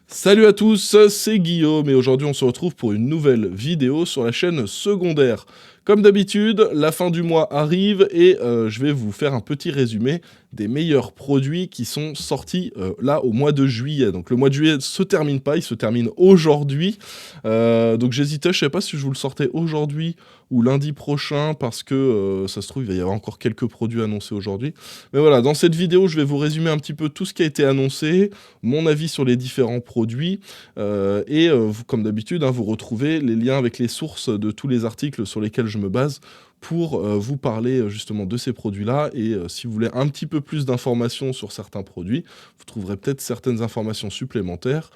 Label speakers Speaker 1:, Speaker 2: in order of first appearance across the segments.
Speaker 1: Salut à tous, c'est Guillaume et aujourd'hui on se retrouve pour une nouvelle vidéo sur la chaîne secondaire. Comme d'habitude, la fin du mois arrive et je vais vous faire un petit résumé des meilleurs produits qui sont sortis là au mois de juillet. Donc le mois de juillet se termine pas, il se termine aujourd'hui. Donc j'hésitais, je sais pas si je vous le sortais aujourd'hui ou lundi prochain parce que ça se trouve il va y avoir encore quelques produits annoncés aujourd'hui. Mais voilà, dans cette vidéo je vais vous résumer un petit peu tout ce qui a été annoncé, mon avis sur les différents produits comme d'habitude, vous retrouvez les liens avec les sources de tous les articles sur lesquels je me base pour vous parler justement de ces produits-là et si vous voulez un petit peu plus d'informations sur certains produits, vous trouverez peut-être certaines informations supplémentaires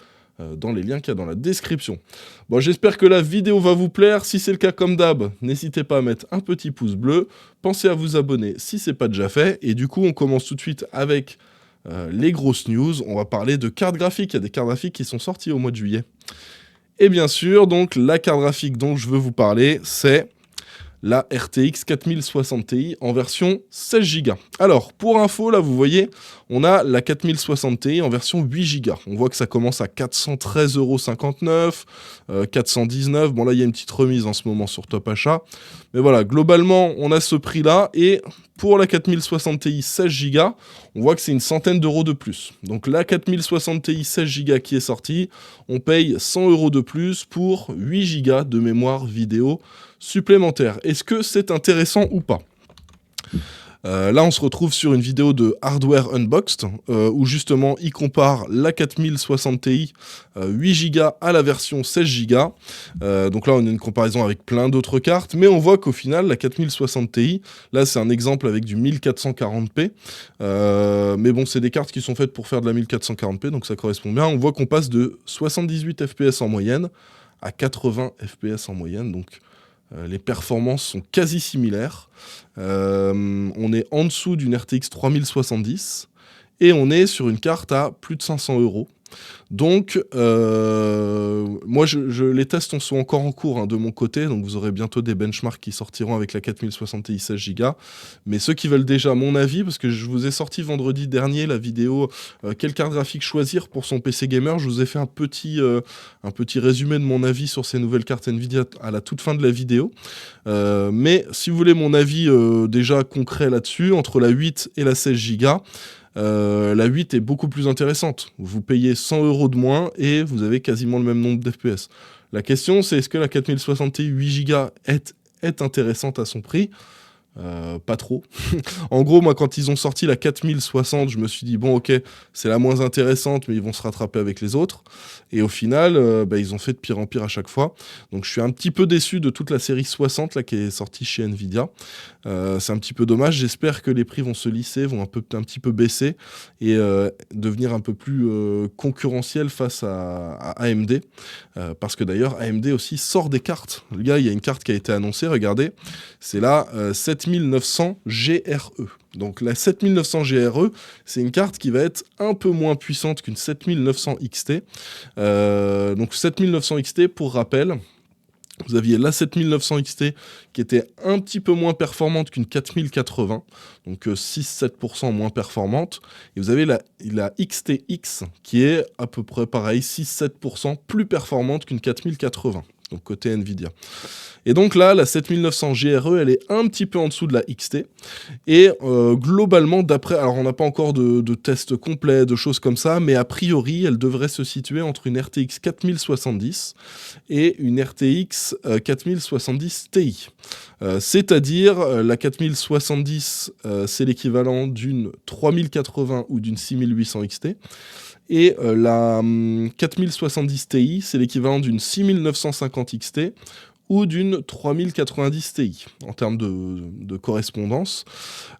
Speaker 1: dans les liens qu'il y a dans la description. Bon, j'espère que la vidéo va vous plaire. Si c'est le cas, comme d'hab, n'hésitez pas à mettre un petit pouce bleu. Pensez à vous abonner si ce n'est pas déjà fait. Et du coup, on commence tout de suite avec les grosses news. On va parler de cartes graphiques. Il y a des cartes graphiques qui sont sorties au mois de juillet. Et bien sûr, donc, la carte graphique dont je veux vous parler, c'est la RTX 4060 Ti en version 16 Go. Alors, pour info, là, vous voyez, on a la 4060 Ti en version 8 Go. On voit que ça commence à 413,59 €, 419 €. Bon, là, il y a une petite remise en ce moment sur Top Achat. Mais voilà, globalement, on a ce prix-là. Et pour la 4060 Ti 16 Go, on voit que c'est une centaine d'euros de plus. Donc la 4060 Ti 16 Go qui est sortie, on paye 100 € de plus pour 8 Go de mémoire vidéo supplémentaire. Est-ce que c'est intéressant ou pas ? Là, on se retrouve sur une vidéo de Hardware Unboxed, où justement, il compare la 4060 Ti 8 Go à la version 16 Go. Donc là, on a une comparaison avec plein d'autres cartes, mais on voit qu'au final, la 4060 Ti, là, c'est un exemple avec du 1440p. Mais bon, c'est des cartes qui sont faites pour faire de la 1440p, donc ça correspond bien. On voit qu'on passe de 78 FPS en moyenne à 80 FPS en moyenne, donc les performances sont quasi similaires. On est en dessous d'une RTX 3070 et on est sur une carte à plus de 500 €. Donc, moi, les tests sont encore en cours de mon côté, donc vous aurez bientôt des benchmarks qui sortiront avec la 4060 Ti 16 Go. Mais ceux qui veulent déjà mon avis, parce que je vous ai sorti vendredi dernier la vidéo quelle carte graphique choisir pour son PC gamer, je vous ai fait un petit résumé de mon avis sur ces nouvelles cartes Nvidia à la toute fin de la vidéo. Mais si vous voulez mon avis déjà concret là-dessus, entre la 8 et la 16 Go, la 8 est beaucoup plus intéressante. Vous payez 100 € de moins et vous avez quasiment le même nombre d'FPS. La question, c'est est-ce que la 4060 Ti 8 Go est intéressante à son prix ? Pas trop. En gros, moi, quand ils ont sorti la 4060, je me suis dit, bon, ok, c'est la moins intéressante, mais ils vont se rattraper avec les autres. Et au final, ils ont fait de pire en pire à chaque fois. Donc, je suis un petit peu déçu de toute la série 60 là, qui est sortie chez Nvidia. C'est un petit peu dommage. J'espère que les prix vont se lisser, vont un petit peu baisser et devenir un peu plus concurrentiels face à AMD. Parce que d'ailleurs, AMD aussi sort des cartes. Les gars, il y a une carte qui a été annoncée, regardez. C'est la 7900 GRE. Donc la 7900 GRE, c'est une carte qui va être un peu moins puissante qu'une 7900 XT. Donc 7900 XT, pour rappel, vous aviez la 7900 XT qui était un petit peu moins performante qu'une 4080, donc 6-7% moins performante. Et vous avez la XTX qui est à peu près pareil, 6-7% plus performante qu'une 4080. Donc côté Nvidia. Et donc là, la 7900 GRE, elle est un petit peu en dessous de la XT. Et globalement, alors on n'a pas encore de tests complets, de choses comme ça, mais a priori, elle devrait se situer entre une RTX 4070 et une RTX 4070 Ti. C'est-à-dire, la 4070, c'est l'équivalent d'une 3080 ou d'une 6800 XT. Et la 4070 Ti, c'est l'équivalent d'une 6950 XT ou d'une 3090 Ti en termes de correspondance.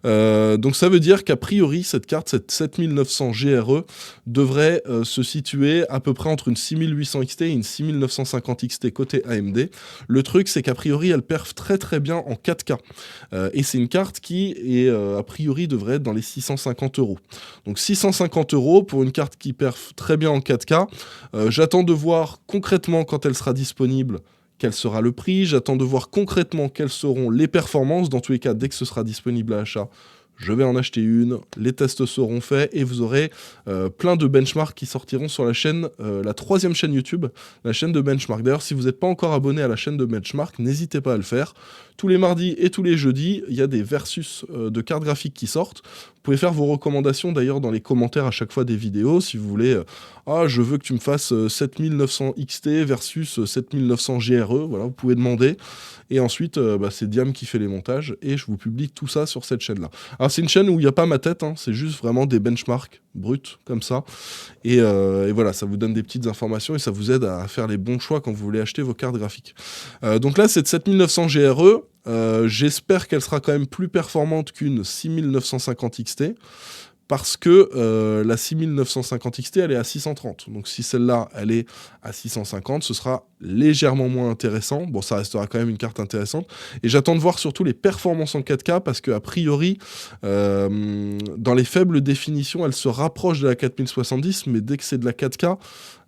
Speaker 1: Donc ça veut dire qu'a priori, cette carte, cette 7900 GRE, devrait se situer à peu près entre une 6800 XT et une 6950 XT côté AMD. Le truc, c'est qu'a priori, elle perf très très bien en 4K. Et c'est une carte qui, a priori, devrait être dans les 650 €. Donc 650 € pour une carte qui perf très bien en 4K. J'attends de voir concrètement quand elle sera disponible quel sera le prix, j'attends de voir concrètement quelles seront les performances. Dans tous les cas, dès que ce sera disponible à achat, je vais en acheter une, les tests seront faits et vous aurez plein de benchmarks qui sortiront sur la chaîne, la 3e chaîne YouTube, la chaîne de Benchmark. D'ailleurs, si vous n'êtes pas encore abonné à la chaîne de Benchmark, n'hésitez pas à le faire. Tous les mardis et tous les jeudis, il y a des versus de cartes graphiques qui sortent. Vous pouvez faire vos recommandations d'ailleurs dans les commentaires à chaque fois des vidéos. Si vous voulez, je veux que tu me fasses 7900 XT versus 7900 GRE, voilà, vous pouvez demander. Et ensuite, c'est Diam qui fait les montages et je vous publie tout ça sur cette chaîne-là. Alors c'est une chaîne où il n'y a pas ma tête, hein, c'est juste vraiment des benchmarks bruts comme ça. Et voilà, ça vous donne des petites informations et ça vous aide à faire les bons choix quand vous voulez acheter vos cartes graphiques. Donc là, cette 7900 GRE, j'espère qu'elle sera quand même plus performante qu'une 6950 XT. Parce que la 6950 XT, elle est à 630. Donc si celle-là, elle est à 650, ce sera légèrement moins intéressant. Bon, ça restera quand même une carte intéressante. Et j'attends de voir surtout les performances en 4K, parce qu'a priori, dans les faibles définitions, elle se rapproche de la 4070, mais dès que c'est de la 4K,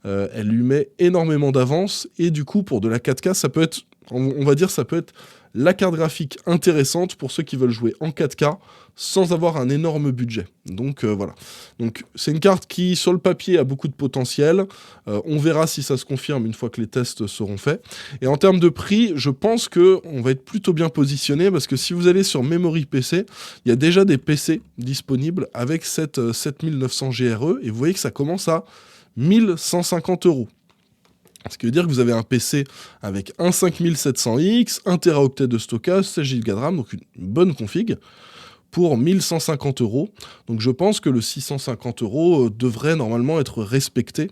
Speaker 1: elle lui met énormément d'avance. Et du coup, pour de la 4K, ça peut être, on va dire, ça peut être la carte graphique intéressante pour ceux qui veulent jouer en 4K sans avoir un énorme budget. Donc voilà. Donc c'est une carte qui, sur le papier, a beaucoup de potentiel. On verra si ça se confirme une fois que les tests seront faits. Et en termes de prix, je pense qu'on va être plutôt bien positionné, parce que si vous allez sur Memory PC, il y a déjà des PC disponibles avec cette 7900 GRE, et vous voyez que ça commence à 1150 €. Ce qui veut dire que vous avez un PC avec un 5700X, 1 Teraoctet de stockage, 16 Go de RAM, donc une bonne config, pour 1150 €. Donc je pense que le 650 € devrait normalement être respecté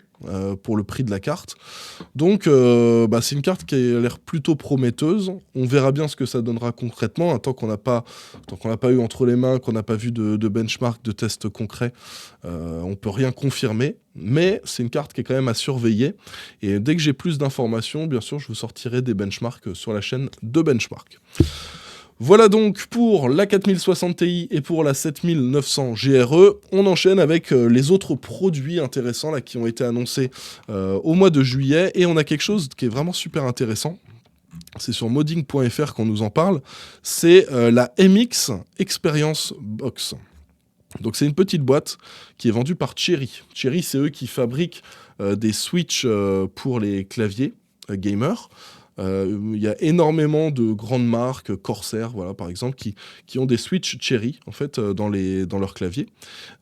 Speaker 1: pour le prix de la carte. Donc c'est une carte qui a l'air plutôt prometteuse. On verra bien ce que ça donnera concrètement, hein, tant qu'on n'a pas eu entre les mains, qu'on n'a pas vu de benchmark, de tests concrets, on peut rien confirmer. Mais c'est une carte qui est quand même à surveiller. Et dès que j'ai plus d'informations, bien sûr, je vous sortirai des benchmarks sur la chaîne de Benchmark. Voilà donc pour la 4060 Ti et pour la 7900 GRE. On enchaîne avec les autres produits intéressants là, qui ont été annoncés au mois de juillet. Et on a quelque chose qui est vraiment super intéressant. C'est sur modding.fr qu'on nous en parle. C'est la MX Experience Box. Donc c'est une petite boîte qui est vendue par Cherry. Cherry, c'est eux qui fabriquent des switches pour les claviers gamers. Il y a énormément de grandes marques, Corsair, voilà, par exemple, qui ont des switches Cherry, en fait, dans leurs claviers.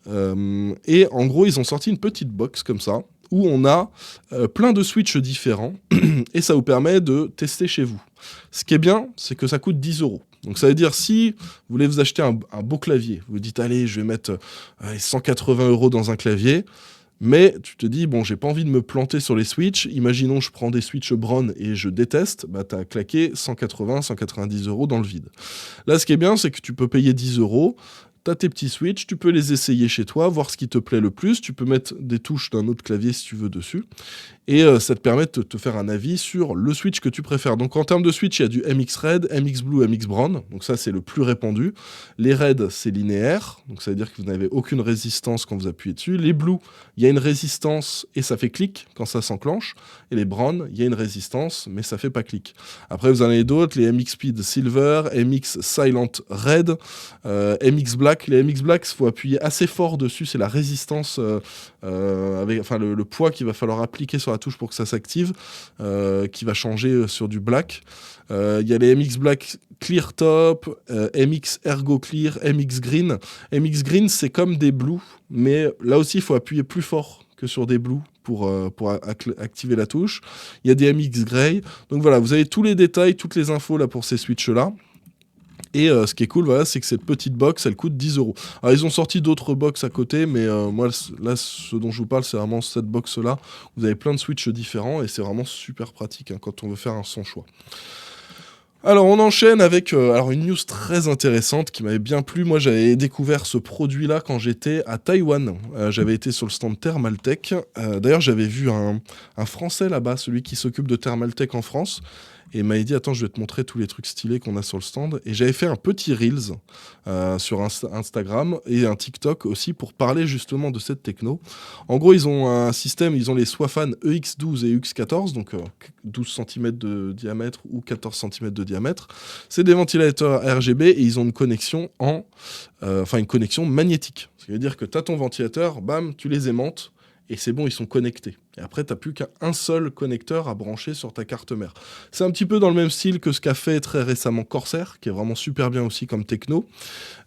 Speaker 1: Et en gros, ils ont sorti une petite box comme ça, où on a plein de switches différents, et ça vous permet de tester chez vous. Ce qui est bien, c'est que ça coûte 10 €. Donc ça veut dire, si vous voulez vous acheter un beau clavier, vous dites, allez, je vais mettre 180 € dans un clavier, mais tu te dis, bon, j'ai pas envie de me planter sur les switches. Imaginons, je prends des switches Braun et je déteste, t'as claqué 180, 190 € dans le vide. Là, ce qui est bien, c'est que tu peux payer 10 €. T'as tes petits switches, tu peux les essayer chez toi, voir ce qui te plaît le plus. Tu peux mettre des touches d'un autre clavier si tu veux dessus. Et ça te permet de te faire un avis sur le switch que tu préfères. Donc en termes de switch, il y a du MX Red, MX Blue, MX Brown. Donc ça, c'est le plus répandu. Les Red, c'est linéaire. Donc ça veut dire que vous n'avez aucune résistance quand vous appuyez dessus. Les Blue, il y a une résistance et ça fait clic quand ça s'enclenche. Et les Brown, il y a une résistance, mais ça fait pas clic. Après, vous en avez d'autres, les MX Speed Silver, MX Silent Red, MX Black. Les MX Black, il faut appuyer assez fort dessus. C'est la résistance, le poids qu'il va falloir appliquer sur la touche pour que ça s'active, qui va changer sur du black. Il y a les MX Black Clear Top, MX Ergo Clear, MX Green. MX Green, c'est comme des Blue, mais là aussi, il faut appuyer plus fort que sur des Blue pour activer la touche. Il y a des MX Grey. Donc voilà, vous avez tous les détails, toutes les infos là pour ces switches-là. Et ce qui est cool, voilà, c'est que cette petite box, elle coûte 10 €. Alors, ils ont sorti d'autres box à côté, mais moi, là, ce dont je vous parle, c'est vraiment cette box-là. Vous avez plein de switches différents et c'est vraiment super pratique quand on veut faire son choix. Alors, on enchaîne avec une news très intéressante qui m'avait bien plu. Moi, j'avais découvert ce produit-là quand j'étais à Taïwan. J'avais été sur le stand Thermaltech. D'ailleurs, j'avais vu un Français là-bas, celui qui s'occupe de Thermaltech en France. Et il m'avait dit, attends, je vais te montrer tous les trucs stylés qu'on a sur le stand. Et j'avais fait un petit Reels sur Instagram et un TikTok aussi pour parler justement de cette techno. En gros, ils ont un système, ils ont les Swafan EX12 et EX14, donc 12 cm de diamètre ou 14 cm de diamètre. C'est des ventilateurs RGB et ils ont une connexion une connexion magnétique. Ce qui veut dire que tu as ton ventilateur, bam, tu les aimantes, et c'est bon, ils sont connectés. Et après, tu n'as plus qu'un seul connecteur à brancher sur ta carte mère. C'est un petit peu dans le même style que ce qu'a fait très récemment Corsair, qui est vraiment super bien aussi comme techno.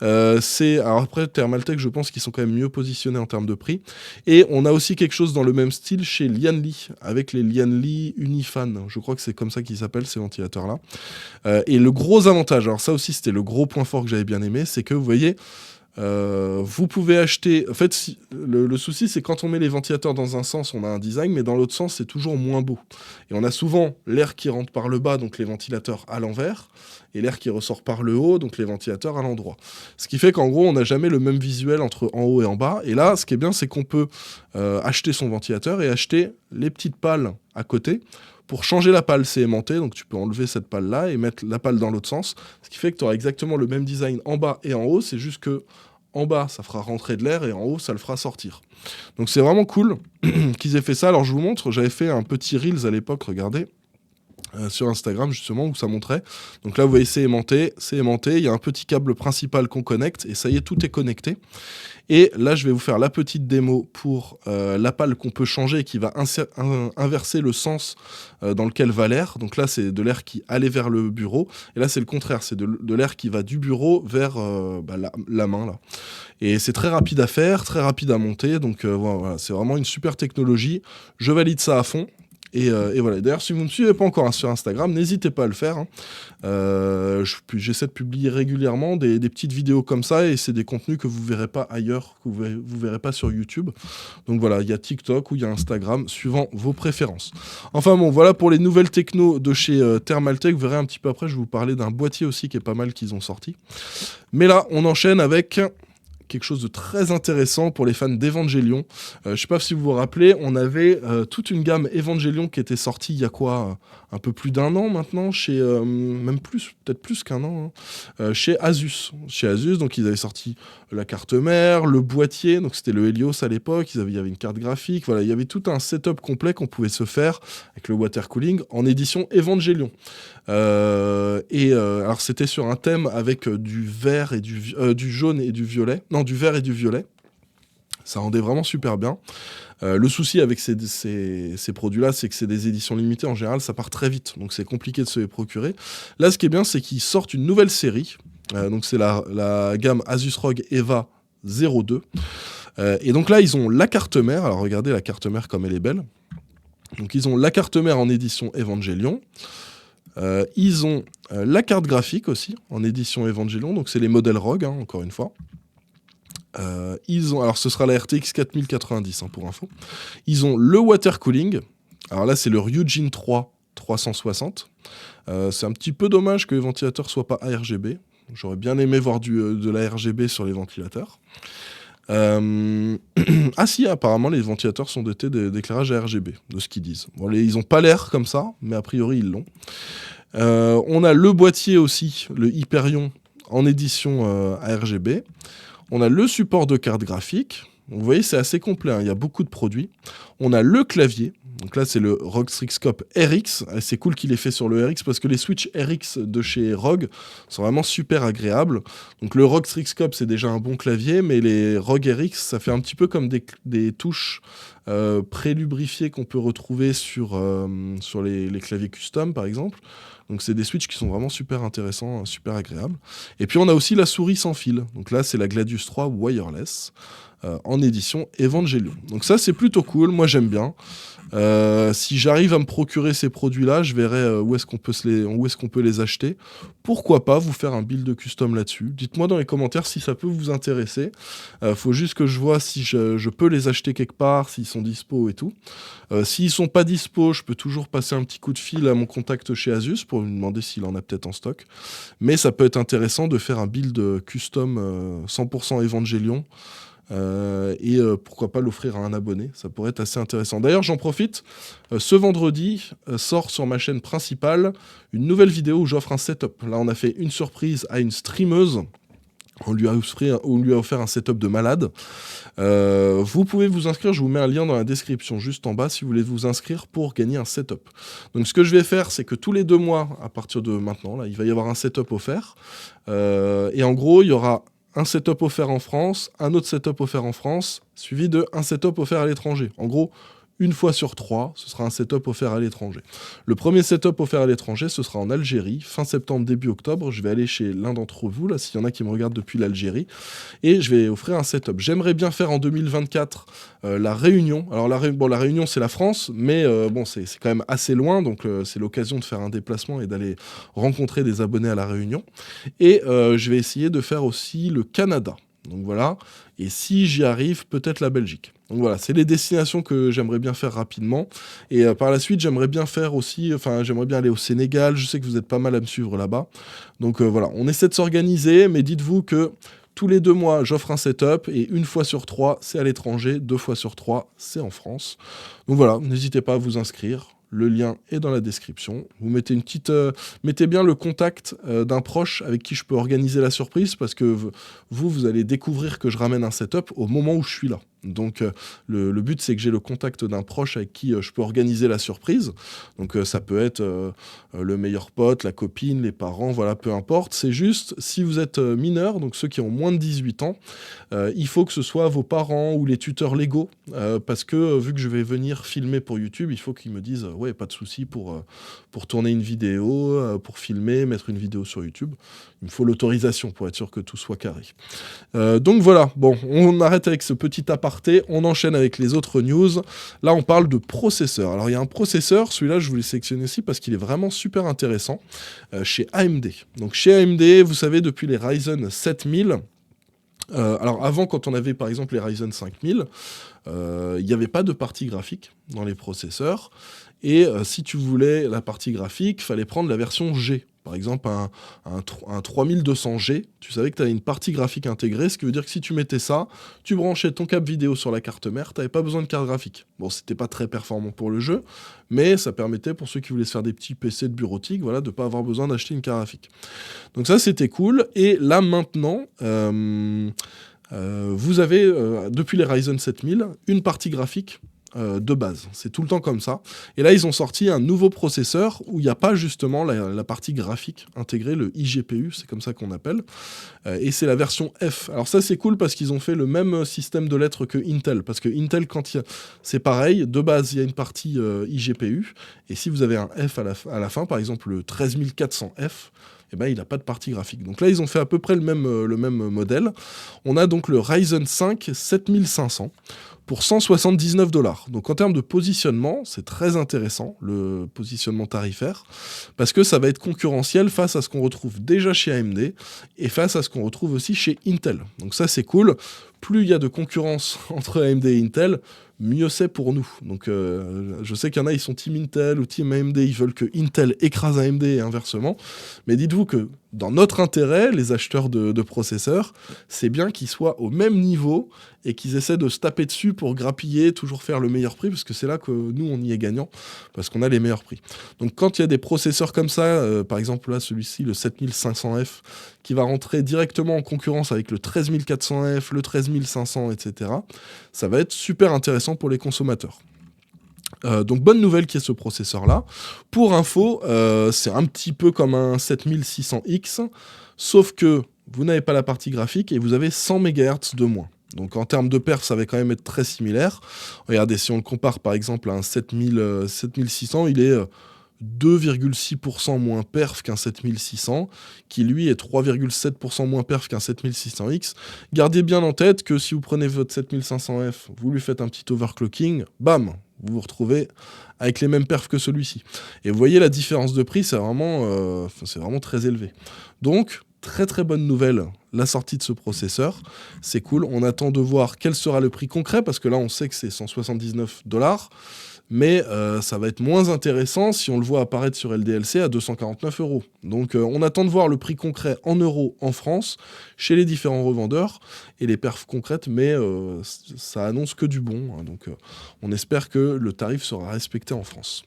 Speaker 1: Alors après, Thermaltake, je pense qu'ils sont quand même mieux positionnés en termes de prix. Et on a aussi quelque chose dans le même style chez Lianli, avec les Lianli Unifan. Je crois que c'est comme ça qu'ils s'appellent, ces ventilateurs-là. Et le gros avantage, alors ça aussi, c'était le gros point fort que j'avais bien aimé, c'est que vous voyez... vous pouvez acheter... En fait, le souci, c'est quand on met les ventilateurs dans un sens, on a un design, mais dans l'autre sens, c'est toujours moins beau. Et on a souvent l'air qui rentre par le bas, donc les ventilateurs à l'envers, et l'air qui ressort par le haut, donc les ventilateurs à l'endroit. Ce qui fait qu'en gros, on n'a jamais le même visuel entre en haut et en bas. Et là, ce qui est bien, c'est qu'on peut acheter son ventilateur et acheter les petites pales à côté. Pour changer la pale, c'est aimanté, donc tu peux enlever cette pale-là et mettre la pale dans l'autre sens, ce qui fait que tu auras exactement le même design en bas et en haut, c'est juste que en bas, ça fera rentrer de l'air et en haut, ça le fera sortir. Donc c'est vraiment cool qu'ils aient fait ça. Alors je vous montre, j'avais fait un petit Reels à l'époque, regardez, sur Instagram justement, où ça montrait. Donc là, vous voyez, c'est aimanté, il y a un petit câble principal qu'on connecte, et ça y est, tout est connecté. Et là, je vais vous faire la petite démo pour la pale qu'on peut changer et qui va inverser le sens dans lequel va l'air. Donc là, c'est de l'air qui allait vers le bureau. Et là, c'est le contraire. C'est de l'air qui va du bureau vers la main. Là. Et c'est très rapide à faire, très rapide à monter. Donc voilà, c'est vraiment une super technologie. Je valide ça à fond. Et voilà. D'ailleurs, si vous ne me suivez pas encore sur Instagram, n'hésitez pas à le faire. Hein. J'essaie de publier régulièrement des petites vidéos comme ça, et c'est des contenus que vous ne verrez pas ailleurs, que vous verrez pas sur YouTube. Donc voilà, il y a TikTok ou il y a Instagram, suivant vos préférences. Enfin bon, voilà pour les nouvelles techno de chez Thermaltake. Vous verrez un petit peu après, je vais vous parler d'un boîtier aussi qui est pas mal qu'ils ont sorti. Mais là, on enchaîne avec... quelque chose de très intéressant pour les fans d'Evangelion. Je ne sais pas si vous vous rappelez, on avait toute une gamme Evangelion qui était sortie il y a quoi, un peu plus d'1 an maintenant, chez même plus, peut-être plus qu'1 an, hein, chez Asus. Chez Asus, donc ils avaient sorti la carte mère, le boîtier, donc c'était le Helios à l'époque, il y avait une carte graphique, voilà, il y avait tout un setup complet qu'on pouvait se faire avec le water cooling en édition Evangelion. Alors c'était sur un thème avec du vert et du jaune et du violet. Non, du vert et du violet. Ça rendait vraiment super bien. Le souci avec ces produits-là, c'est que c'est des éditions limitées. En général, ça part très vite. Donc c'est compliqué de se les procurer. Là, ce qui est bien, c'est qu'ils sortent une nouvelle série. Donc c'est la gamme Asus ROG Eva 02. Et donc là, ils ont la carte mère. Alors regardez la carte mère comme elle est belle. Donc ils ont la carte mère en édition Evangelion. Ils ont la carte graphique aussi en édition Evangelion, donc c'est les modèles ROG, hein, encore une fois. Alors ce sera la RTX 4090 hein, pour info. Ils ont le water cooling. Alors là c'est le Ryujin 3 360. C'est un petit peu dommage que les ventilateurs soient pas ARGB. J'aurais bien aimé voir de la RGB sur les ventilateurs. Ah si, apparemment les ventilateurs sont dotés d'éclairage RGB, de ce qu'ils disent. Bon, ils n'ont pas l'air comme ça, mais a priori ils l'ont. On a le boîtier aussi, le Hyperion, en édition RGB. On a le support de carte graphique. Vous voyez, c'est assez complet, hein, il y a beaucoup de produits. On a le clavier. Donc là, c'est le ROG Strixscope RX. C'est cool qu'il ait fait sur le RX parce que les switches RX de chez ROG sont vraiment super agréables. Donc le ROG Strixscope, c'est déjà un bon clavier, mais les ROG RX, ça fait un petit peu comme des touches pré-lubrifiées qu'on peut retrouver sur les claviers custom, par exemple. Donc c'est des switches qui sont vraiment super intéressants, super agréables. Et puis on a aussi la souris sans fil. Donc là, c'est la Gladius 3 wireless en édition Evangelion. Donc ça, c'est plutôt cool. Moi, j'aime bien. Si j'arrive à me procurer ces produits-là, je verrai où est-ce qu'on peut les acheter. Pourquoi pas vous faire un build custom là-dessus. Dites-moi dans les commentaires si ça peut vous intéresser. Faut juste que je vois si je peux les acheter quelque part, s'ils sont dispo et tout. S'ils sont pas dispo, je peux toujours passer un petit coup de fil à mon contact chez Asus pour lui demander s'il en a peut-être en stock. Mais ça peut être intéressant de faire un build custom 100% Evangelion. Pourquoi pas l'offrir à un abonné, ça pourrait être assez intéressant. D'ailleurs, j'en profite, ce vendredi sort sur ma chaîne principale une nouvelle vidéo où j'offre un setup. Là, on a fait une surprise à une streameuse On lui a offert un setup de malade. Vous pouvez vous inscrire, je vous mets un lien dans la description juste en bas si vous voulez vous inscrire pour gagner un setup. Donc ce que je vais faire, c'est que tous les 2 mois, à partir de maintenant, là, il va y avoir un setup offert. Et en gros, il y aura un setup offert en France, un autre setup offert en France, suivi de un setup offert à l'étranger. En gros, une fois sur 3, ce sera un setup offert à l'étranger. Le premier setup offert à l'étranger, ce sera en Algérie, fin septembre, début octobre. Je vais aller chez l'un d'entre vous, là, s'il y en a qui me regardent depuis l'Algérie, et je vais offrir un setup. J'aimerais bien faire en 2024 la Réunion. Alors la Réunion, c'est la France, mais c'est quand même assez loin, donc c'est l'occasion de faire un déplacement et d'aller rencontrer des abonnés à la Réunion. Et je vais essayer de faire aussi le Canada. Donc voilà, et si j'y arrive, peut-être la Belgique. Donc voilà, c'est les destinations que j'aimerais bien faire rapidement. Et par la suite, j'aimerais bien aller au Sénégal. Je sais que vous êtes pas mal à me suivre là-bas. Donc voilà, on essaie de s'organiser, mais dites-vous que tous les 2 mois, j'offre un setup, et une fois sur 3, c'est à l'étranger, 2 fois sur 3, c'est en France. Donc voilà, n'hésitez pas à vous inscrire. Le lien est dans la description. Vous mettez mettez bien le contact d'un proche avec qui je peux organiser la surprise, parce que vous allez découvrir que je ramène un setup au moment où je suis là. Donc le but, c'est que j'ai le contact d'un proche avec qui je peux organiser la surprise. Donc ça peut être le meilleur pote, la copine, les parents, voilà, peu importe. C'est juste, si vous êtes mineur, donc ceux qui ont moins de 18 ans, il faut que ce soit vos parents ou les tuteurs légaux, parce que vu que je vais venir filmer pour YouTube, il faut qu'ils me disent ouais, pas de souci pour tourner une vidéo, pour filmer, mettre une vidéo sur YouTube. Il me faut l'autorisation pour être sûr que tout soit carré. Donc voilà, bon, on arrête avec ce petit aparté, on enchaîne avec les autres news. Là, on parle de processeur. Alors, il y a un processeur, celui-là, je voulais sélectionner aussi parce qu'il est vraiment super intéressant, chez AMD. Donc, chez AMD, vous savez, depuis les Ryzen 7000, alors avant, quand on avait par exemple les Ryzen 5000, il n'y avait pas de partie graphique dans les processeurs. Et si tu voulais la partie graphique, il fallait prendre la version G. Par exemple, un 3200G, tu savais que tu avais une partie graphique intégrée, ce qui veut dire que si tu mettais ça, tu branchais ton câble vidéo sur la carte mère, tu n'avais pas besoin de carte graphique. Bon, c'était pas très performant pour le jeu, mais ça permettait pour ceux qui voulaient se faire des petits PC de bureautique, voilà, de ne pas avoir besoin d'acheter une carte graphique. Donc ça, c'était cool. Et là, maintenant, vous avez, depuis les Ryzen 7000, une partie graphique de base. C'est tout le temps comme ça. Et là, ils ont sorti un nouveau processeur où il n'y a pas justement la partie graphique intégrée, le iGPU, c'est comme ça qu'on appelle. Et c'est la version F. Alors ça, c'est cool parce qu'ils ont fait le même système de lettres que Intel. Parce que Intel, c'est pareil, de base, il y a une partie iGPU. Et si vous avez un F à la fin, par exemple le 13400F, eh ben, il n'a pas de partie graphique. Donc là, ils ont fait à peu près le même modèle. On a donc le Ryzen 5 7500 pour 179 $. Donc en termes de positionnement, c'est très intéressant, le positionnement tarifaire, parce que ça va être concurrentiel face à ce qu'on retrouve déjà chez AMD et face à ce qu'on retrouve aussi chez Intel. Donc ça, c'est cool. Plus il y a de concurrence entre AMD et Intel, mieux c'est pour nous. Donc je sais qu'il y en a, ils sont Team Intel ou Team AMD, ils veulent que Intel écrase AMD et inversement. Mais dites-vous que dans notre intérêt, les acheteurs de processeurs, c'est bien qu'ils soient au même niveau et qu'ils essaient de se taper dessus pour grappiller, toujours faire le meilleur prix, parce que c'est là que nous, on y est gagnant, parce qu'on a les meilleurs prix. Donc quand il y a des processeurs comme ça, par exemple là, celui-ci, le 7500F, qui va rentrer directement en concurrence avec le 13400F, le 13500, etc., ça va être super intéressant pour les consommateurs. Donc bonne nouvelle qu'il y ait ce processeur-là. Pour info, c'est un petit peu comme un 7600X, sauf que vous n'avez pas la partie graphique et vous avez 100 MHz de moins. Donc en termes de perf, ça va quand même être très similaire. Regardez, si on le compare par exemple à un 7600, il est 2,6% moins perf qu'un 7600, qui lui est 3,7% moins perf qu'un 7600X. Gardez bien en tête que si vous prenez votre 7500F, vous lui faites un petit overclocking, bam, vous vous retrouvez avec les mêmes perfs que celui-ci. Et vous voyez la différence de prix, c'est vraiment très élevé. Donc, très très bonne nouvelle, la sortie de ce processeur. C'est cool, on attend de voir quel sera le prix concret, parce que là on sait que c'est 179 $, mais ça va être moins intéressant si on le voit apparaître sur LDLC à 249 €. Donc on attend de voir le prix concret en euros en France, chez les différents revendeurs, et les perfs concrètes, mais ça annonce que du bon, hein, donc on espère que le tarif sera respecté en France.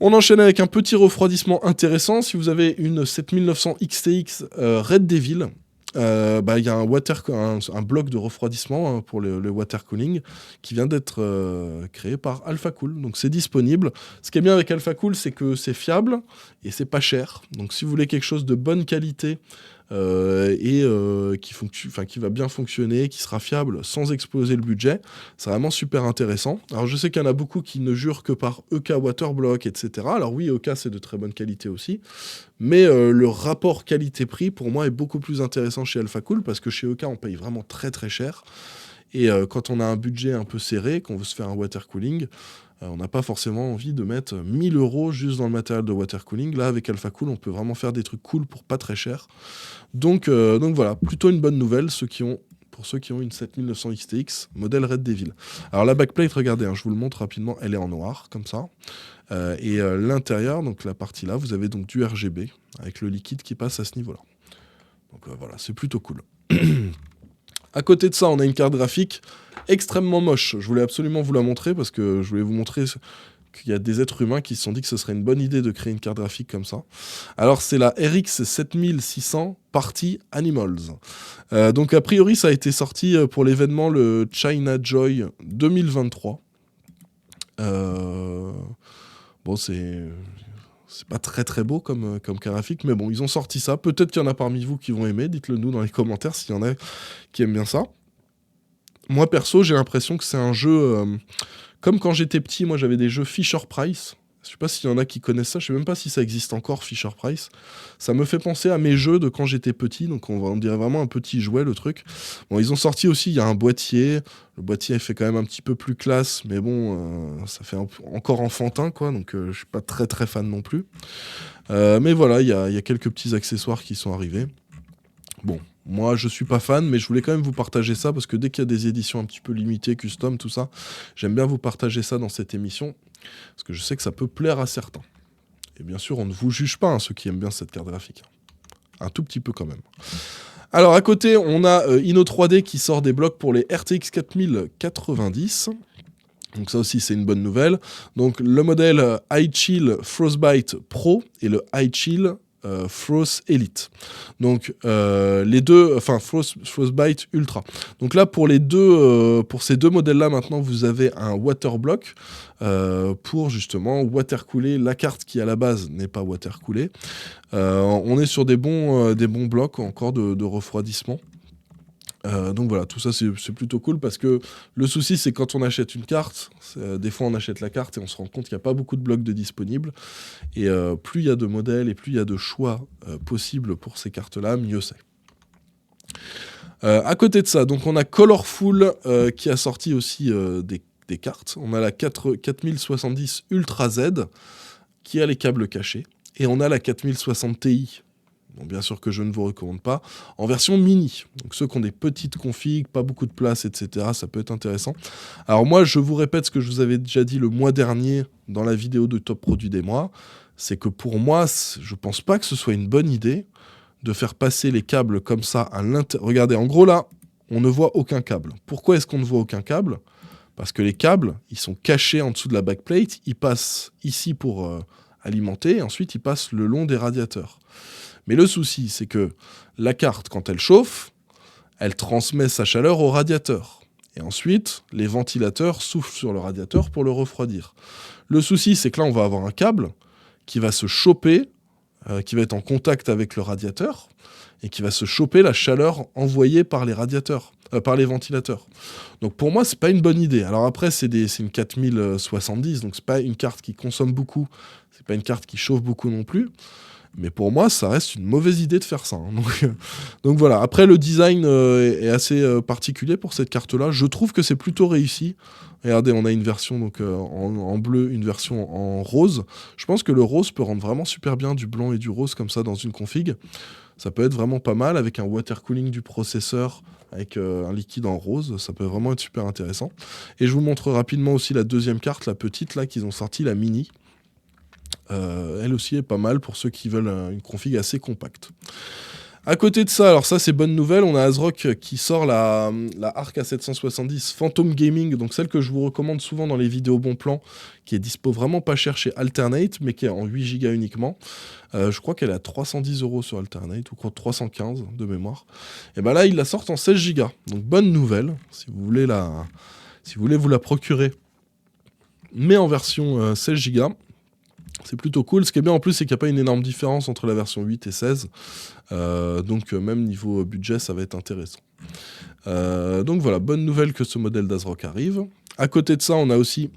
Speaker 1: On enchaîne avec un petit refroidissement intéressant. Si vous avez une 7900 XTX Red Devil, il y a un bloc de refroidissement, hein, pour le water cooling qui vient d'être créé par AlphaCool. Donc c'est disponible. Ce qui est bien avec AlphaCool, c'est que c'est fiable et c'est pas cher. Donc si vous voulez quelque chose de bonne qualité qui va bien fonctionner, qui sera fiable sans exploser le budget, c'est vraiment super intéressant. Alors je sais qu'il y en a beaucoup qui ne jurent que par EK Waterblock, etc. Alors oui, EK c'est de très bonne qualité aussi, mais le rapport qualité-prix pour moi est beaucoup plus intéressant chez AlphaCool, parce que chez EK on paye vraiment très très cher, et quand on a un budget un peu serré, qu'on veut se faire un water cooling, on n'a pas forcément envie de mettre 1000 € juste dans le matériel de water cooling. Là, avec AlphaCool, on peut vraiment faire des trucs cool pour pas très cher. Donc voilà, plutôt une bonne nouvelle pour ceux qui ont une 7900 XTX modèle Red Devil. Alors la backplate, regardez, hein, je vous le montre rapidement, elle est en noir, comme ça. L'intérieur, donc la partie là, vous avez donc du RGB, avec le liquide qui passe à ce niveau-là. Donc voilà, c'est plutôt cool. À côté de ça, on a une carte graphique extrêmement moche. Je voulais absolument vous la montrer parce que je voulais vous montrer qu'il y a des êtres humains qui se sont dit que ce serait une bonne idée de créer une carte graphique comme ça. Alors c'est la RX 7600 Party Animals. Donc a priori ça a été sorti pour l'événement le China Joy 2023. Bon c'est pas très très beau comme carte graphique, mais bon, ils ont sorti ça. Peut-être qu'il y en a parmi vous qui vont aimer, dites-le nous dans les commentaires s'il y en a qui aiment bien ça. Moi perso, j'ai l'impression que c'est un jeu... comme quand j'étais petit, moi j'avais des jeux Fisher-Price. Je sais pas s'il y en a qui connaissent ça, je sais même pas si ça existe encore, Fisher-Price. Ça me fait penser à mes jeux de quand j'étais petit, donc on dirait vraiment un petit jouet, le truc. Bon, ils ont sorti aussi, il y a un boîtier. Le boîtier fait quand même un petit peu plus classe, mais bon, ça fait encore enfantin, quoi, donc je suis pas très très fan non plus. Mais voilà, il y a quelques petits accessoires qui sont arrivés. Bon, moi je suis pas fan, mais je voulais quand même vous partager ça, parce que dès qu'il y a des éditions un petit peu limitées, custom, tout ça, j'aime bien vous partager ça dans cette émission, parce que je sais que ça peut plaire à certains. Et bien sûr, on ne vous juge pas, hein, ceux qui aiment bien cette carte graphique. Un tout petit peu quand même. Alors à côté, on a Inno3D qui sort des blocs pour les RTX 4090. Donc ça aussi, c'est une bonne nouvelle. Donc le modèle iChill Frostbite Pro et le iChill Frost Elite. Donc les deux, enfin Frostbite Ultra. Donc là pour ces deux modèles-là, maintenant vous avez un waterblock pour justement watercooler la carte qui à la base n'est pas watercoolée. On est sur des bons blocs encore de refroidissement. Donc voilà, tout ça c'est plutôt cool, parce que le souci c'est quand on achète une carte, des fois on achète la carte et on se rend compte qu'il n'y a pas beaucoup de blocs de disponibles, et plus il y a de modèles et plus il y a de choix possibles pour ces cartes-là, mieux c'est. À côté de ça, donc on a Colorful qui a sorti aussi des cartes. On a la 4070 Ultra Z qui a les câbles cachés, et on a la 4060 Ti. Bon, bien sûr que je ne vous recommande pas, en version mini. Donc ceux qui ont des petites configs, pas beaucoup de place, etc., ça peut être intéressant. Alors moi, je vous répète ce que je vous avais déjà dit le mois dernier dans la vidéo de Top Produit des mois, c'est que pour moi, je pense pas que ce soit une bonne idée de faire passer les câbles comme ça à l'intérieur. Regardez, en gros là, on ne voit aucun câble. Pourquoi est-ce qu'on ne voit aucun câble ? Parce que les câbles, ils sont cachés en dessous de la backplate, ils passent ici pour alimenter, et ensuite ils passent le long des radiateurs. Mais le souci, c'est que la carte, quand elle chauffe, elle transmet sa chaleur au radiateur. Et ensuite, les ventilateurs soufflent sur le radiateur pour le refroidir. Le souci, c'est que là, on va avoir un câble qui va se choper, qui va être en contact avec le radiateur, et qui va se choper la chaleur envoyée par les radiateurs, par les ventilateurs. Donc pour moi, c'est pas une bonne idée. Alors après, c'est une 4070, donc c'est pas une carte qui consomme beaucoup, c'est pas une carte qui chauffe beaucoup non plus. Mais pour moi, ça reste une mauvaise idée de faire ça. Hein. Donc voilà. Après, le design est assez particulier pour cette carte-là. Je trouve que c'est plutôt réussi. Regardez, on a une version donc, en bleu, une version en rose. Je pense que le rose peut rendre vraiment super bien du blanc et du rose comme ça dans une config. Ça peut être vraiment pas mal avec un water cooling du processeur, avec un liquide en rose. Ça peut vraiment être super intéressant. Et je vous montre rapidement aussi la deuxième carte, la petite là qu'ils ont sorti, la mini. Elle aussi est pas mal pour ceux qui veulent une config assez compacte. À côté de ça, alors ça c'est bonne nouvelle, on a ASRock qui sort la Arc A770 Phantom Gaming, donc celle que je vous recommande souvent dans les vidéos bon plan, qui est dispo vraiment pas cher chez Alternate, mais qui est en 8 Go uniquement. Je crois qu'elle est à 310 € sur Alternate, ou 315 de mémoire. Et ben là, ils la sortent en 16 Go, donc bonne nouvelle, si vous voulez vous la procurer, mais en version 16 Go. C'est plutôt cool. Ce qui est bien en plus, c'est qu'il n'y a pas une énorme différence entre la version 8 et 16. Donc même niveau budget, ça va être intéressant. Donc voilà, bonne nouvelle que ce modèle d'ASRock arrive. À côté de ça, on a aussi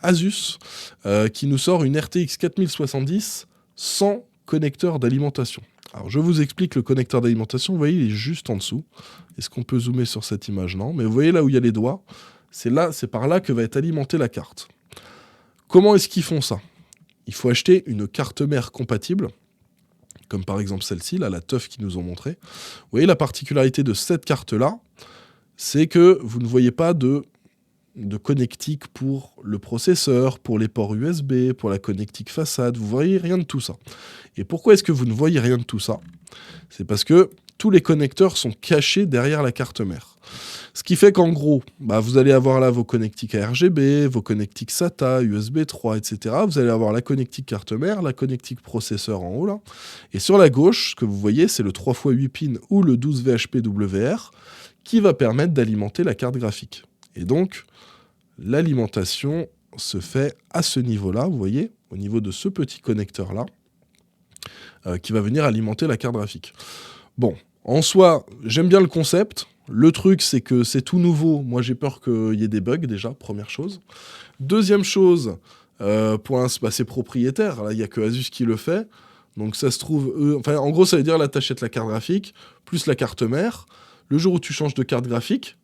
Speaker 1: Asus qui nous sort une RTX 4070 sans connecteur d'alimentation. Alors je vous explique le connecteur d'alimentation. Vous voyez, il est juste en dessous. Est-ce qu'on peut zoomer sur cette image? Non. Mais vous voyez là où il y a les doigts, c'est par là que va être alimentée la carte. Comment est-ce qu'ils font ça? Il faut acheter une carte mère compatible, comme par exemple celle-ci, là, la TUF qu'ils nous ont montré. Vous voyez, la particularité de cette carte-là, c'est que vous ne voyez pas de connectique pour le processeur, pour les ports USB, pour la connectique façade. Vous voyez rien de tout ça. Et pourquoi est-ce que vous ne voyez rien de tout ça? C'est parce que tous les connecteurs sont cachés derrière la carte mère. Ce qui fait qu'en gros, vous allez avoir là vos connectiques RGB, vos connectiques SATA, USB 3, etc. Vous allez avoir la connectique carte mère, la connectique processeur en haut là. Et sur la gauche, ce que vous voyez, c'est le 3x8 pin ou le 12 VHP-WR qui va permettre d'alimenter la carte graphique. Et donc, l'alimentation se fait à ce niveau-là, vous voyez, au niveau de ce petit connecteur-là, qui va venir alimenter la carte graphique. Bon, en soi, j'aime bien le concept. Le truc, c'est que c'est tout nouveau. Moi, j'ai peur qu'il y ait des bugs, déjà, première chose. Deuxième chose, c'est propriétaire. Là, il n'y a que Asus qui le fait. Donc, ça se trouve... en gros, ça veut dire, là, tu achètes la carte graphique, plus la carte mère. Le jour où tu changes de carte graphique,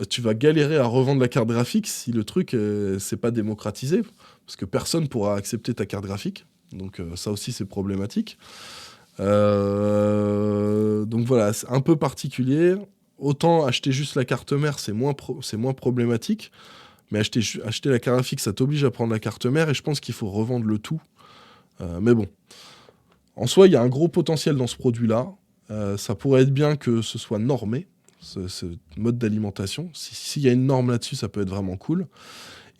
Speaker 1: tu vas galérer à revendre la carte graphique si le truc, c'est pas démocratisé. Parce que personne pourra accepter ta carte graphique. Donc, ça aussi, c'est problématique. Donc voilà, c'est un peu particulier. Autant acheter juste la carte mère, c'est moins problématique. Mais acheter la carte graphique, ça t'oblige à prendre la carte mère. Et je pense qu'il faut revendre le tout. Mais bon. En soi, il y a un gros potentiel dans ce produit-là. Ça pourrait être bien que ce soit normé, ce mode d'alimentation. S'il y a une norme là-dessus, ça peut être vraiment cool.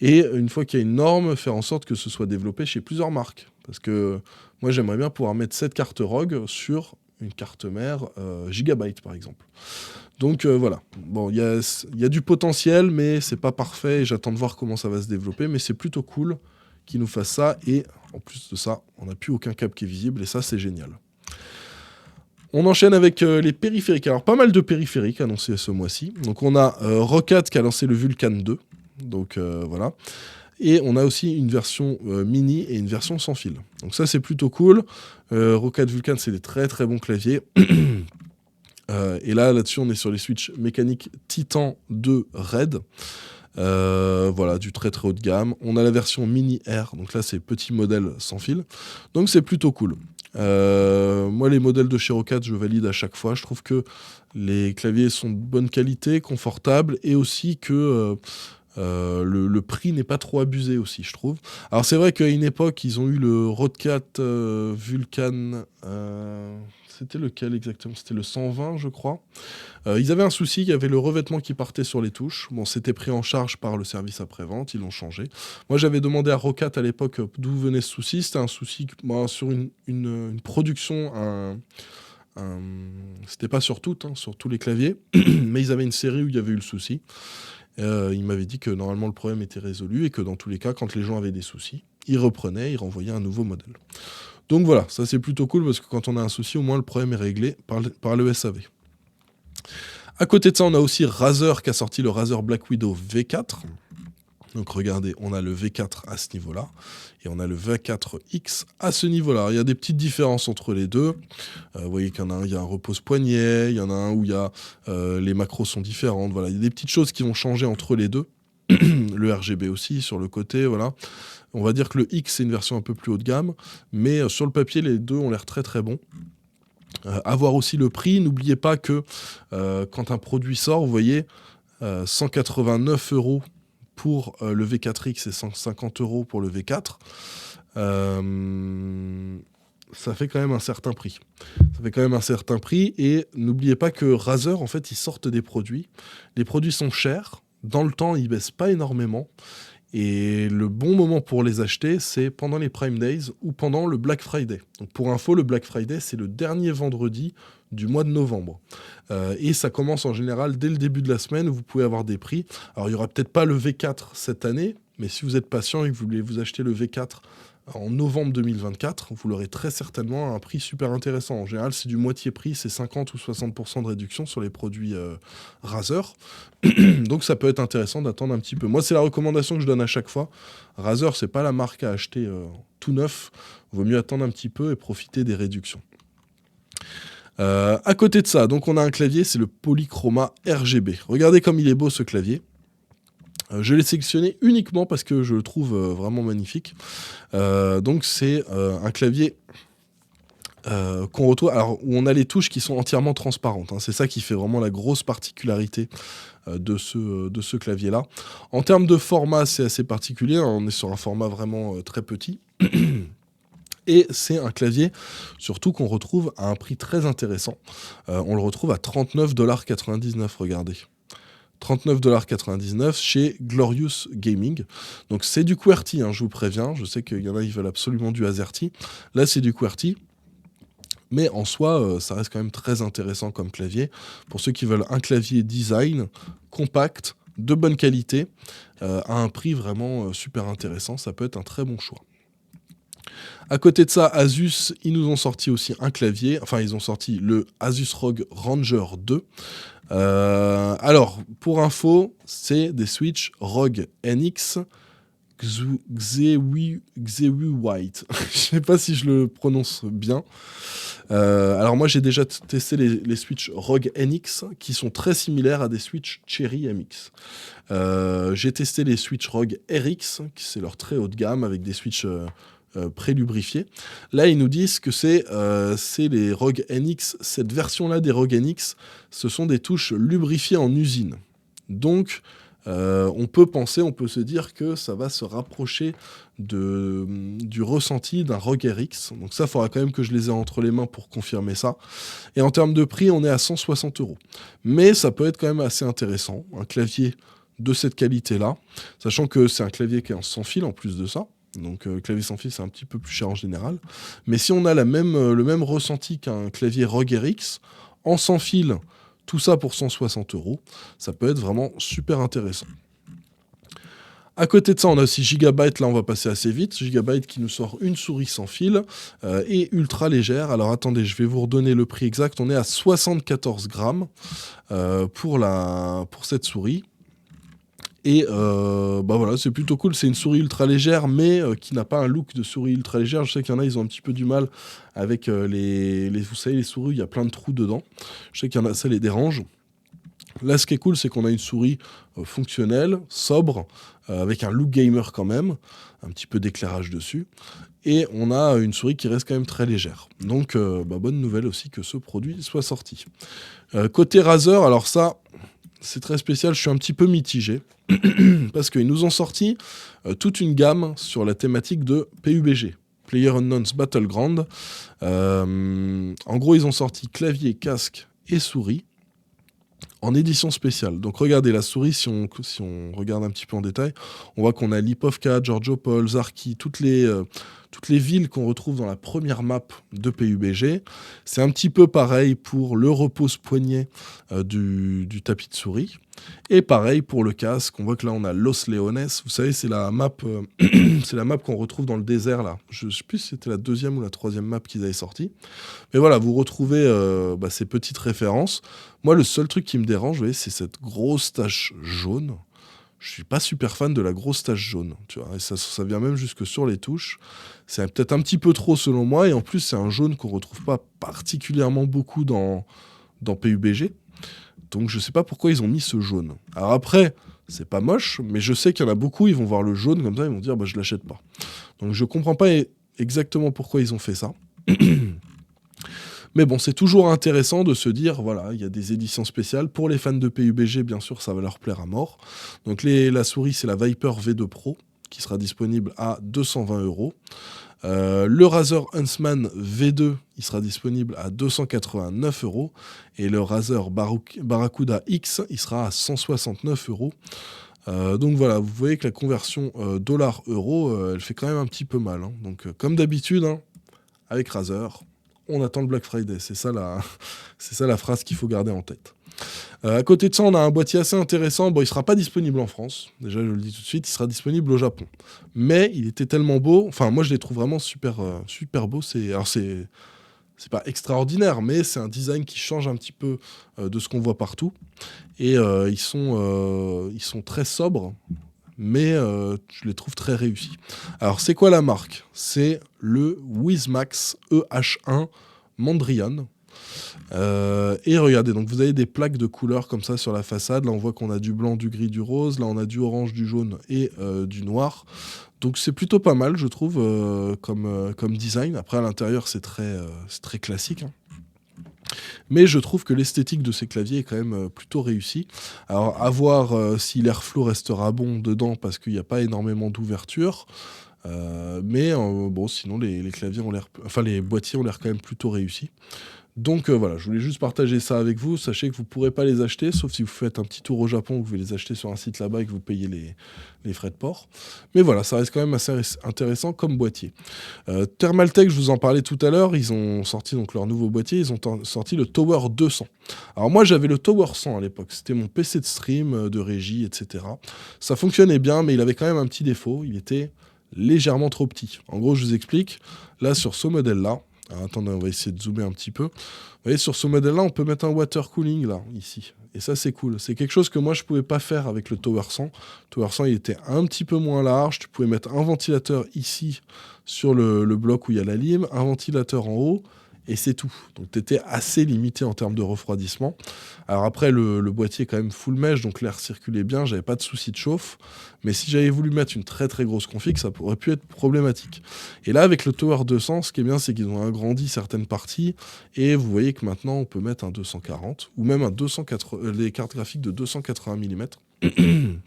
Speaker 1: Et une fois qu'il y a une norme, faire en sorte que ce soit développé chez plusieurs marques. Parce que moi, j'aimerais bien pouvoir mettre cette carte ROG sur une carte mère Gigabyte, par exemple. Donc voilà. Bon, il y a du potentiel, mais c'est pas parfait. Et j'attends de voir comment ça va se développer. Mais c'est plutôt cool qu'ils nous fassent ça. Et en plus de ça, on n'a plus aucun câble qui est visible. Et ça, c'est génial. On enchaîne avec les périphériques. Alors, pas mal de périphériques annoncés ce mois-ci. Donc, on a Roccat qui a lancé le Vulcan 2. Donc, voilà. Et on a aussi une version mini et une version sans fil. Donc ça, c'est plutôt cool. Roccat Vulcan, c'est des très très bons claviers. Et là-dessus, on est sur les switches mécaniques Titan 2 Red. Voilà, du très très haut de gamme. On a la version mini R. Donc là, c'est petit modèle sans fil. Donc c'est plutôt cool. Moi, les modèles de chez Roccat, je valide à chaque fois. Je trouve que les claviers sont de bonne qualité, confortables, et aussi que... le prix n'est pas trop abusé aussi, je trouve. Alors c'est vrai qu'à une époque, ils ont eu le Roccat Vulcan... c'était lequel exactement? C'était le 120, je crois. Ils avaient un souci, il y avait le revêtement qui partait sur les touches. Bon, c'était pris en charge par le service après-vente, ils l'ont changé. Moi, j'avais demandé à Roccat à l'époque d'où venait ce souci. C'était un souci sur une production... c'était pas sur toutes, sur tous les claviers, mais ils avaient une série où il y avait eu le souci. Il m'avait dit que normalement le problème était résolu et que dans tous les cas, quand les gens avaient des soucis, ils reprenaient, ils renvoyaient un nouveau modèle. Donc voilà, ça c'est plutôt cool parce que quand on a un souci, au moins le problème est réglé par le SAV. À côté de ça, on a aussi Razer qui a sorti le Razer Black Widow V4. Donc regardez, on a le V4 à ce niveau-là et on a le V4X à ce niveau-là. Il y a des petites différences entre les deux. Vous voyez qu'il y en a un, il y a un repose-poignet, il y en a un où il y a, les macros sont différentes. Voilà, il y a des petites choses qui vont changer entre les deux. Le RGB aussi sur le côté, voilà. On va dire que le X c'est une version un peu plus haut de gamme, mais sur le papier les deux ont l'air très très bons. À voir aussi le prix. N'oubliez pas que quand un produit sort, vous voyez, 189 € pour le V4X et 150 € pour le V4. ça fait quand même un certain prix. Ça fait quand même un certain prix et n'oubliez pas que Razer, en fait, ils sortent des produits. Les produits sont chers. Dans le temps, ils baissent pas énormément. Et le bon moment pour les acheter, c'est pendant les Prime Days ou pendant le Black Friday. Donc pour info, le Black Friday, c'est le dernier vendredi du mois de novembre. Et ça commence en général dès le début de la semaine où vous pouvez avoir des prix. Alors il n'y aura peut-être pas le V4 cette année, mais si vous êtes patient et que vous voulez vous acheter le V4 en novembre 2024, vous l'aurez très certainement à un prix super intéressant. En général, c'est du moitié prix, c'est 50 ou 60% de réduction sur les produits Razer. Donc ça peut être intéressant d'attendre un petit peu. Moi, c'est la recommandation que je donne à chaque fois. Razer, c'est pas la marque à acheter tout neuf. Vaut mieux attendre un petit peu et profiter des réductions. À côté de ça, donc on a un clavier, c'est le Polychroma RGB. Regardez comme il est beau ce clavier. Je l'ai sélectionné uniquement parce que je le trouve vraiment magnifique. Donc c'est un clavier qu'on retrouve, alors où on a les touches qui sont entièrement transparentes. Hein. C'est ça qui fait vraiment la grosse particularité de ce clavier-là. En termes de format, c'est assez particulier. Hein. On est sur un format vraiment très petit. Et c'est un clavier, surtout qu'on retrouve à un prix très intéressant. On le retrouve à 39,99 $, regardez. 39,99 $ chez Glorious Gaming. Donc c'est du QWERTY, hein, je vous préviens. Je sais qu'il y en a qui veulent absolument du AZERTY. Là, c'est du QWERTY. Mais en soi, ça reste quand même très intéressant comme clavier. Pour ceux qui veulent un clavier design, compact, de bonne qualité, à un prix vraiment super intéressant, ça peut être un très bon choix. À côté de ça, Asus, ils nous ont sorti aussi un clavier. Enfin, ils ont sorti le Asus ROG Ranger 2. Alors, pour info, c'est des Switch ROG NX Xewi White. Je sais pas si je le prononce bien. Alors moi, j'ai déjà testé les Switch ROG NX qui sont très similaires à des Switch Cherry MX. J'ai testé les Switch ROG RX, qui c'est leur très haut de gamme avec des Switch pré-lubrifiés. Là, ils nous disent que c'est les ROG NX. Cette version-là des ROG NX, ce sont des touches lubrifiées en usine. Donc, on peut se dire que ça va se rapprocher du ressenti d'un ROG RX. Donc ça, il faudra quand même que je les ai entre les mains pour confirmer ça. Et en termes de prix, on est à 160 €. Mais ça peut être quand même assez intéressant, un clavier de cette qualité-là, sachant que c'est un clavier qui est en sans fil en plus de ça. Donc clavier sans fil, c'est un petit peu plus cher en général. Mais si on a le même ressenti qu'un clavier ROG RX, en sans fil, tout ça pour 160 €, ça peut être vraiment super intéressant. À côté de ça, on a aussi Gigabyte, là on va passer assez vite. Gigabyte qui nous sort une souris sans fil et ultra légère. Alors attendez, je vais vous redonner le prix exact. On est à 74 grammes pour cette souris. Et bah voilà, c'est plutôt cool. C'est une souris ultra légère, mais qui n'a pas un look de souris ultra légère. Je sais qu'il y en a, ils ont un petit peu du mal avec vous savez, les souris, il y a plein de trous dedans. Je sais qu'il y en a, ça les dérange. Là, ce qui est cool, c'est qu'on a une souris fonctionnelle, sobre, avec un look gamer quand même, un petit peu d'éclairage dessus. Et on a une souris qui reste quand même très légère. Donc, bonne nouvelle aussi que ce produit soit sorti. Côté Razer, alors ça, c'est très spécial, je suis un petit peu mitigé. Parce qu'ils nous ont sorti toute une gamme sur la thématique de PUBG, PlayerUnknown's Battleground. En gros, ils ont sorti clavier, casque et souris en édition spéciale. Donc regardez la souris, si on regarde un petit peu en détail, on voit qu'on a Lipovka, Georgiopol, Zarki, toutes les villes qu'on retrouve dans la première map de PUBG. C'est un petit peu pareil pour le repose-poignet du tapis de souris. Et pareil pour le casque, on voit que là on a Los Leones, vous savez c'est la map c'est la map qu'on retrouve dans le désert là. Je sais plus si c'était la deuxième ou la troisième map qu'ils avaient sorti. Mais voilà, vous retrouvez ces petites références. Moi le seul truc qui me dérange, vous voyez, c'est cette grosse tache jaune. Je suis pas super fan de la grosse tache jaune, tu vois, et ça vient même jusque sur les touches. C'est peut-être un petit peu trop selon moi, et en plus c'est un jaune qu'on retrouve pas particulièrement beaucoup dans PUBG. Donc je sais pas pourquoi ils ont mis ce jaune. Alors après, c'est pas moche, mais je sais qu'il y en a beaucoup, ils vont voir le jaune comme ça, ils vont dire je l'achète pas. Donc je comprends pas exactement pourquoi ils ont fait ça. Mais bon, c'est toujours intéressant de se dire, voilà, il y a des éditions spéciales. Pour les fans de PUBG, bien sûr, ça va leur plaire à mort. Donc la souris, c'est la Viper V2 Pro, qui sera disponible à 220 €. Le Razer Huntsman V2, il sera disponible à 289 €. Et le Razer Barracuda X, il sera à 169 €. Donc voilà, vous voyez que la conversion dollar-euro, elle fait quand même un petit peu mal, hein. Donc comme d'habitude, hein, avec Razer, on attend le Black Friday. C'est ça la phrase qu'il faut garder en tête. À côté de ça, on a un boîtier assez intéressant. Bon, il ne sera pas disponible en France. Déjà, je le dis tout de suite, il sera disponible au Japon. Mais il était tellement beau. Enfin, moi, je les trouve vraiment super, super beaux. C'est pas extraordinaire, mais c'est un design qui change un petit peu de ce qu'on voit partout. Et ils sont très sobres, mais je les trouve très réussis. Alors, c'est quoi la marque? C'est le Wizmax EH1 Mondrian. Et regardez, donc vous avez des plaques de couleurs comme ça sur la façade. Là, on voit qu'on a du blanc, du gris, du rose. Là, on a du orange, du jaune et du noir. Donc c'est plutôt pas mal, je trouve, comme design. Après, à l'intérieur, c'est très classique, hein. Mais je trouve que l'esthétique de ces claviers est quand même plutôt réussie. Alors, à voir si l'airflow restera bon dedans, parce qu'il n'y a pas énormément d'ouverture. Mais bon, sinon, les claviers ont l'air... Enfin, les boîtiers ont l'air quand même plutôt réussis. Donc voilà, je voulais juste partager ça avec vous. Sachez que vous ne pourrez pas les acheter, sauf si vous faites un petit tour au Japon, vous pouvez les acheter sur un site là-bas et que vous payez les frais de port. Mais voilà, ça reste quand même assez intéressant comme boîtier. Thermaltake, je vous en parlais tout à l'heure, ils ont sorti donc leur nouveau boîtier, ils ont sorti le Tower 200. Alors moi j'avais le Tower 100 à l'époque, c'était mon PC de stream, de régie, etc. Ça fonctionnait bien, mais il avait quand même un petit défaut, il était légèrement trop petit. En gros, je vous explique, là sur ce modèle-là, alors, attendez, on va essayer de zoomer un petit peu. Vous voyez, sur ce modèle-là, on peut mettre un water cooling, là, ici. Et ça, c'est cool. C'est quelque chose que moi, je ne pouvais pas faire avec le Tower 100. Le Tower 100, il était un petit peu moins large. Tu pouvais mettre un ventilateur ici, sur le bloc où il y a la lime, un ventilateur en haut, et c'est tout. Donc, tu étais assez limité en termes de refroidissement. Alors après, le boîtier est quand même full mesh, donc l'air circulait bien, j'avais pas de souci de chauffe. Mais si j'avais voulu mettre une très très grosse config, ça aurait pu être problématique. Et là, avec le Tower 200, ce qui est bien, c'est qu'ils ont agrandi certaines parties. Et vous voyez que maintenant, on peut mettre un 240 ou même les cartes graphiques de 280 mm.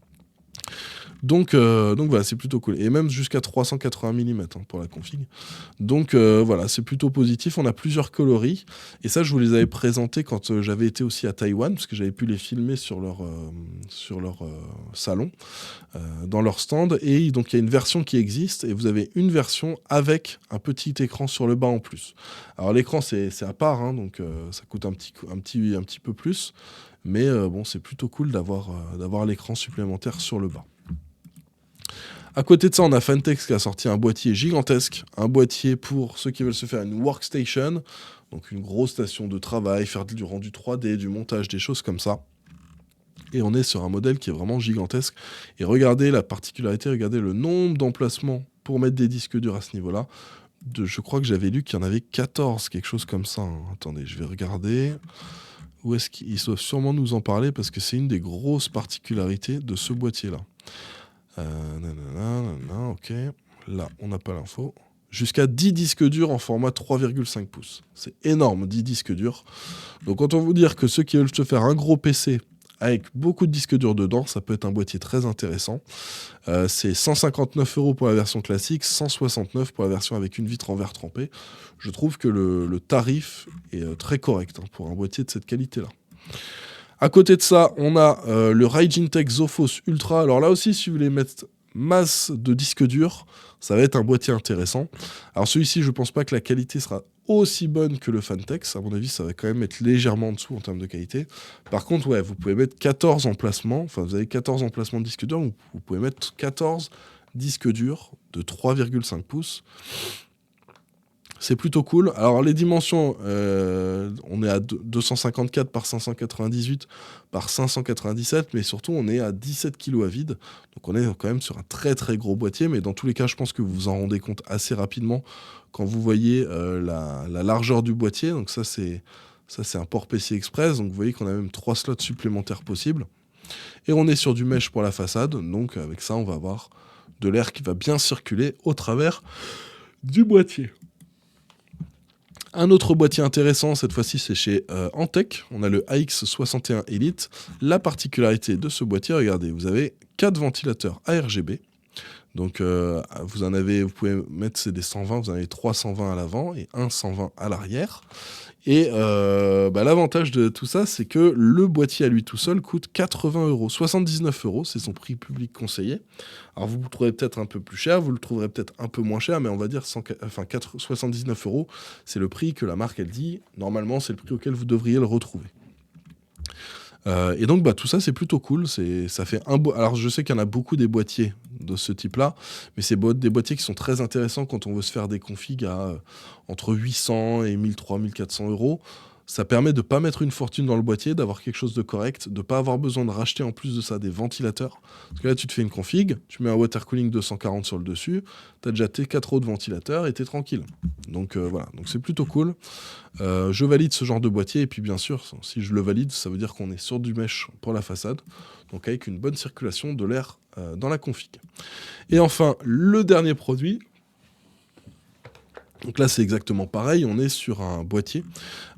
Speaker 1: Donc voilà, c'est plutôt cool. Et même jusqu'à 380 mm pour la config. Donc voilà, c'est plutôt positif. On a plusieurs coloris. Et ça, je vous les avais présentés quand j'avais été aussi à Taïwan, parce que j'avais pu les filmer sur leur salon, dans leur stand. Et donc il y a une version qui existe, et vous avez une version avec un petit écran sur le bas en plus. Alors l'écran, c'est à part, hein, donc ça coûte un petit peu plus. Mais bon, c'est plutôt cool d'avoir l'écran supplémentaire sur le bas. À côté de ça, on a Fantex qui a sorti un boîtier gigantesque, un boîtier pour ceux qui veulent se faire une workstation, donc une grosse station de travail, faire du rendu 3D, du montage, des choses comme ça. Et on est sur un modèle qui est vraiment gigantesque. Et regardez la particularité, regardez le nombre d'emplacements pour mettre des disques durs à ce niveau-là. Je crois que j'avais lu qu'il y en avait 14, quelque chose comme ça, hein. Attendez, je vais regarder. Où est-ce qu'ils doivent sûrement nous en parler, parce que c'est une des grosses particularités de ce boîtier-là. Ok. Là, on n'a pas l'info. Jusqu'à 10 disques durs en format 3,5 pouces. C'est énorme, 10 disques durs. Donc, autant vous dire que ceux qui veulent se faire un gros PC avec beaucoup de disques durs dedans, ça peut être un boîtier très intéressant. C'est 159 € pour la version classique, 169 € pour la version avec une vitre en verre trempé. Je trouve que le tarif est très correct, hein, pour un boîtier de cette qualité-là. À côté de ça, on a le Raijin Tech Zophos Ultra. Alors là aussi, si vous voulez mettre masse de disques durs, ça va être un boîtier intéressant. Alors celui-ci, je ne pense pas que la qualité sera aussi bonne que le Fantex. À mon avis, ça va quand même être légèrement en dessous en termes de qualité. Par contre, ouais, vous pouvez mettre 14 emplacements. Enfin, vous avez 14 emplacements de disques durs. Donc vous pouvez mettre 14 disques durs de 3,5 pouces. C'est plutôt cool. Alors les dimensions, on est à 254 par 598 par 597, mais surtout on est à 17 kg à vide. Donc on est quand même sur un très très gros boîtier, mais dans tous les cas, je pense que vous vous en rendez compte assez rapidement quand vous voyez la largeur du boîtier. Donc ça c'est un port PCI Express, donc vous voyez qu'on a même 3 slots supplémentaires possibles. Et on est sur du mesh pour la façade, donc avec ça on va avoir de l'air qui va bien circuler au travers du boîtier. Un autre boîtier intéressant, cette fois-ci, c'est chez Antec. On a le AX61 Elite. La particularité de ce boîtier, regardez, vous avez 4 ventilateurs ARGB, Donc vous pouvez mettre, c'est des 120, vous en avez 3 120 à l'avant et un 120 à l'arrière. Et l'avantage de tout ça, c'est que le boîtier à lui tout seul coûte 80 €. 79 €, c'est son prix public conseillé. Alors vous le trouverez peut-être un peu plus cher, vous le trouverez peut-être un peu moins cher, mais on va dire 79 €, c'est le prix que la marque elle dit. Normalement, c'est le prix auquel vous devriez le retrouver. Et donc tout ça c'est plutôt cool, ça fait alors je sais qu'il y en a beaucoup des boîtiers de ce type-là, mais c'est des boîtiers qui sont très intéressants quand on veut se faire des configs à entre 800 et 1 300 1 400 €. Ça permet de pas mettre une fortune dans le boîtier, d'avoir quelque chose de correct, de pas avoir besoin de racheter en plus de ça des ventilateurs. Parce que là tu te fais une config, tu mets un water cooling 240 sur le dessus, tu as déjà tes 4 autres ventilateurs et tu es tranquille. Donc voilà, donc c'est plutôt cool. Je valide ce genre de boîtier et puis bien sûr, si je le valide, ça veut dire qu'on est sur du mesh pour la façade, donc avec une bonne circulation de l'air dans la config. Et enfin, le dernier produit. Donc là, c'est exactement pareil, on est sur un boîtier.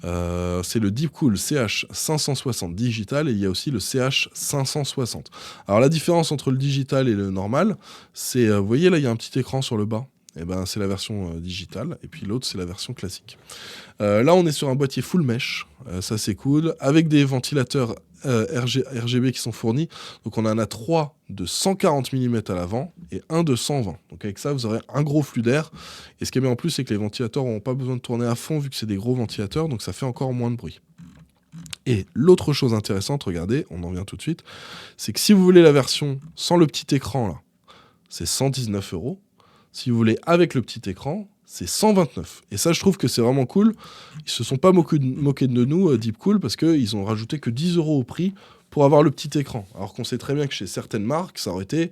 Speaker 1: C'est le Deepcool CH560 digital et il y a aussi le CH560. Alors la différence entre le digital et le normal, c'est, vous voyez là, il y a un petit écran sur le bas. Et c'est la version digitale, et puis l'autre, c'est la version classique. Là, on est sur un boîtier full mesh, ça c'est cool, avec des ventilateurs RGB qui sont fournis. Donc on en a 3 de 140 mm à l'avant et un de 120. Donc avec ça, vous aurez un gros flux d'air. Et ce qui est bien en plus, c'est que les ventilateurs n'auront pas besoin de tourner à fond vu que c'est des gros ventilateurs, donc ça fait encore moins de bruit. Et l'autre chose intéressante, regardez, on en vient tout de suite, c'est que si vous voulez la version sans le petit écran là, c'est 119 €. Si vous voulez avec le petit écran, c'est 129. Et ça, je trouve que c'est vraiment cool. Ils se sont pas moqués de nous, Deepcool, parce qu'ils ont rajouté que 10 € au prix pour avoir le petit écran. Alors qu'on sait très bien que chez certaines marques, ça aurait été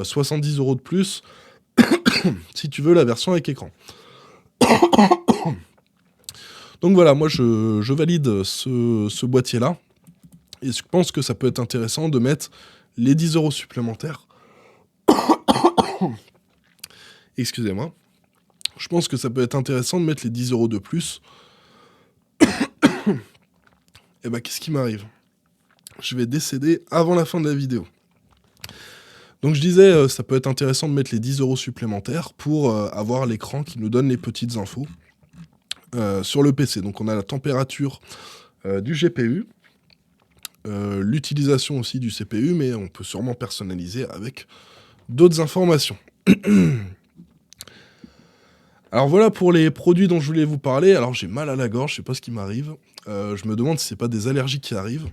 Speaker 1: 70 € de plus si tu veux la version avec écran. Donc voilà, moi je valide ce boîtier-là. Et je pense que ça peut être intéressant de mettre les 10 € supplémentaires. Excusez-moi. Je pense que ça peut être intéressant de mettre les 10 € de plus. Et qu'est-ce qui m'arrive ? Je vais décéder avant la fin de la vidéo. Donc je disais, ça peut être intéressant de mettre les 10 € supplémentaires pour avoir l'écran qui nous donne les petites infos sur le PC. Donc on a la température du GPU, l'utilisation aussi du CPU, mais on peut sûrement personnaliser avec d'autres informations. Alors voilà pour les produits dont je voulais vous parler. Alors j'ai mal à la gorge, je sais pas ce qui m'arrive. Je me demande si c'est pas des allergies qui arrivent.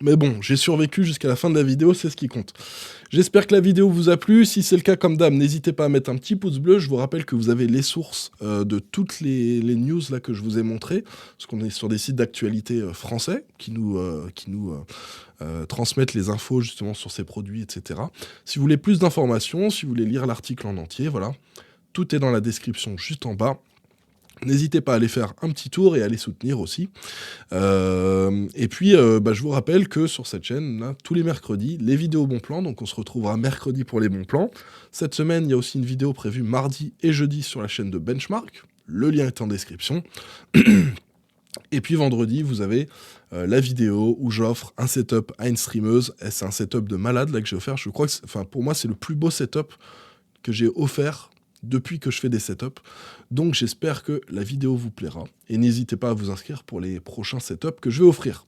Speaker 1: Mais bon, j'ai survécu jusqu'à la fin de la vidéo, c'est ce qui compte. J'espère que la vidéo vous a plu. Si c'est le cas, comme d'hab, n'hésitez pas à mettre un petit pouce bleu. Je vous rappelle que vous avez les sources de toutes les news là que je vous ai montrées, parce qu'on est sur des sites d'actualité français qui nous transmettent les infos justement sur ces produits, etc. Si vous voulez plus d'informations, si vous voulez lire l'article en entier, voilà, tout est dans la description juste en bas. N'hésitez pas à aller faire un petit tour et à les soutenir aussi. Et puis, je vous rappelle que sur cette chaîne, là, tous les mercredis, les vidéos bons plans. Donc, on se retrouvera mercredi pour les bons plans. Cette semaine, il y a aussi une vidéo prévue mardi et jeudi sur la chaîne de Benchmark. Le lien est en description. Et puis, vendredi, vous avez la vidéo où j'offre un setup à une streameuse. Et c'est un setup de malade là que j'ai offert. Je crois que, pour moi, c'est le plus beau setup que j'ai offert depuis que je fais des setups. Donc j'espère que la vidéo vous plaira. Et n'hésitez pas à vous inscrire pour les prochains setups que je vais offrir.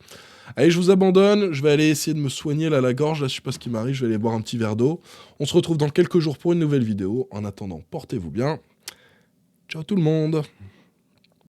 Speaker 1: Allez, je vous abandonne. Je vais aller essayer de me soigner là la gorge. Là, je sais pas ce qui m'arrive. Je vais aller boire un petit verre d'eau. On se retrouve dans quelques jours pour une nouvelle vidéo. En attendant, portez-vous bien. Ciao tout le monde.